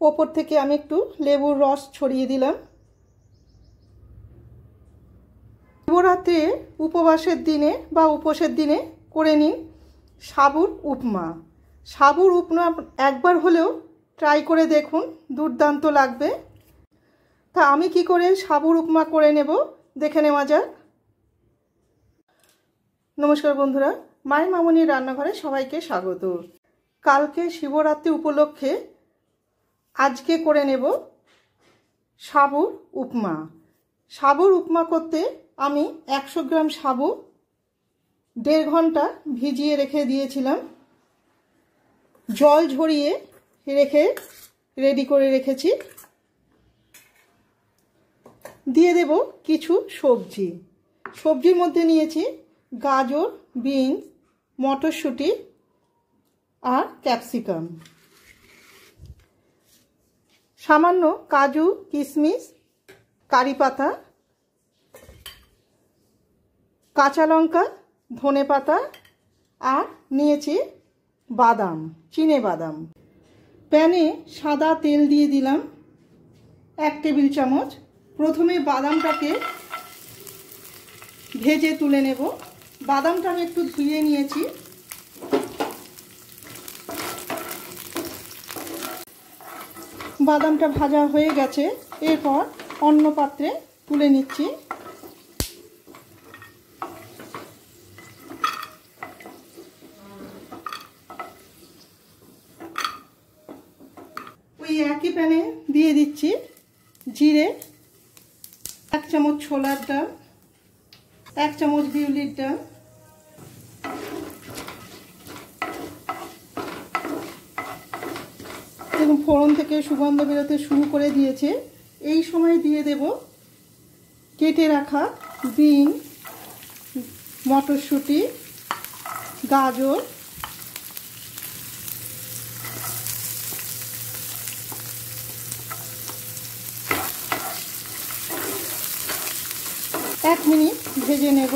ওপর থেকে আমি একটু লেবুর রস ছড়িয়ে দিলাম। শিবরাত্রি উপবাসের দিনে বা উপোসের দিনে করে নিন সাবুর উপমা। সাবুর উপমা একবার হলেও ট্রাই করে দেখুন, দুর্দান্ত লাগবে। তা আমি কি করে সাবুর উপমা করে নেব দেখে নেওয়া যাক। নমস্কার বন্ধুরা, মায়ের মামনির রান্নাঘরে সবাইকে স্বাগত। কালকে শিবরাত্রি উপলক্ষে আজকে করে নেব সাবুর উপমা। সাবুর উপমা করতে আমি 100 গ্রাম সাবু 1.5 ঘন্টা ভিজিয়ে রেখে দিয়েছিলাম। জল ঝরিয়ে রেখে রেডি করে রেখেছি। দিয়ে দেব কিছু সবজি। সবজির মধ্যে নিয়েছি গাজর, বিনস, মটরশুঁটি আর ক্যাপসিকাম, সামান্য কাজু, কিশমিশ, কারি পাতা, কাঁচা লঙ্কা, ধনে পাতা আর নিয়েছি বাদাম, চিনে বাদাম। প্যানে সাদা তেল দিয়ে দিলাম 1 টেবিল চামচ। প্রথমে বাদামটাকে ভেজে তুলে নেব। বাদামটা আমি একটু ধুয়ে নিয়েছি। বাদামটা ভাজা হয়ে গেছে, এরপর অন্য পাত্রে তুলে নিচ্ছি। ওই একই প্যানে দিয়ে দিচ্ছি জিরে, 1 চামচ ছোলার ডাল, 1 চামচ বিউলির ডাল, এবং ফোড়ন থেকে সুগন্ধ বেরোতে শুরু করে দিয়েছে। এই সময় দিয়ে দেব কেটে রাখা বিন, মটরশুঁটি, গাজর, এক মিনিট ভেজে নেব।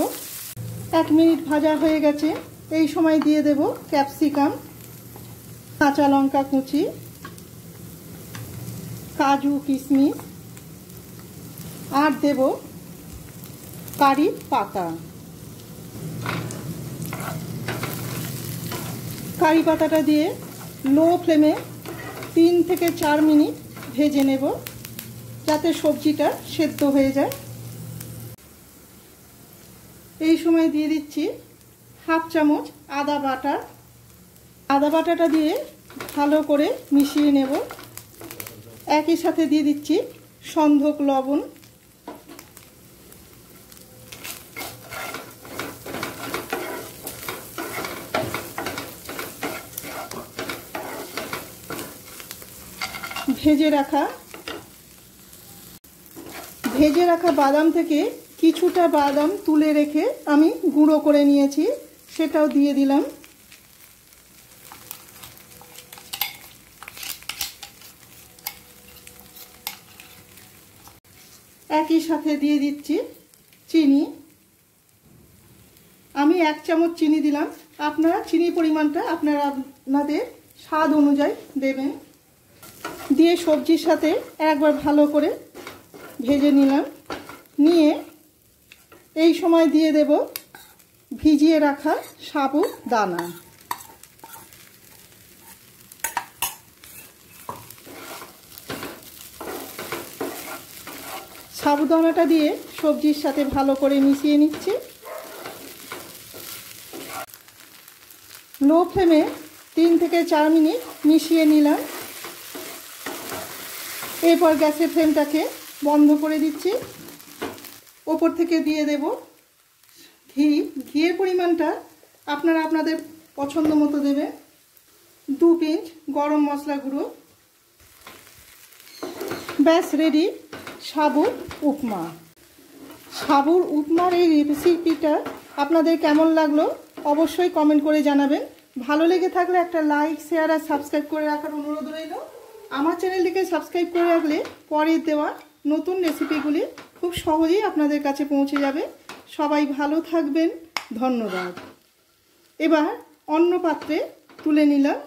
1 মিনিট ভাজা হয়ে গেছে। এই সময় দিয়ে দেব ক্যাপসিকাম, কাঁচা লঙ্কা কুচি, কাজু, কিশমিশ আর দেব কারি পাতা। কারি পাতাটা দিয়ে লো ফ্লেমে 3 থেকে 4 মিনিট ভেজে নেব, যাতে সবজিটা সেদ্ধ হয়ে যায়। এই সময় দিয়ে দিচ্ছি 1/2 চামচ আদা বাটা। আদা বাটাটা দিয়ে ভালো করে মিশিয়ে নেব। একই সাথে দিয়ে দিচ্ছি সন্ধক লবণ, ভেজে রাখা বাদাম থেকে কিছুটা বাদাম তুলে রেখে আমি গুঁড়ো করে নিয়েছি, সেটাও দিয়ে দিলাম। একই সাথে দিয়ে দিচ্ছি চিনি। আমি 1 চামচ চিনি দিলাম। আপনারা চিনির পরিমাণটা আপনাদের স্বাদ অনুযায়ী দেবেন। দিয়ে সবজির সাথে একবার ভালো করে ভেজে নিলাম। নিয়ে এই সময় দিয়ে দেব ভিজিয়ে রাখা সাবুর দানা। সাবুদানাটা দিয়ে সবজির সাথে ভালো করে মিশিয়ে নিচ্ছি। লো ফ্লেমে 3 থেকে 4 মিনিট মিশিয়ে নিলাম। এরপর গ্যাসের ফ্লেমটাকে বন্ধ করে দিচ্ছি। ওপর থেকে দিয়ে দেব ঘি। ঘিয়ের পরিমাণটা আপনারা আপনাদের পছন্দ মতো দেবেন। 2 পিঞ্চ গরম মশলা গুঁড়ো। ব্যাস রেডি সাবুর উপমা। সাবুর উপমার এই রেসিপিটা আপনাদের কেমন লাগলো অবশ্যই কমেন্ট করে জানাবেন। ভালো লেগে থাকলে একটা লাইক, শেয়ার আর সাবস্ক্রাইব করে রাখার অনুরোধ রইল। আমার চ্যানেলটিকে সাবস্ক্রাইব করে রাখলে পরের দেওয়া নতুন রেসিপিগুলি খুব সহজেই আপনাদের কাছে পৌঁছে যাবে। সবাই ভালো থাকবেন, ধন্যবাদ। এবার অন্য পাত্রে তুলে নিলাম।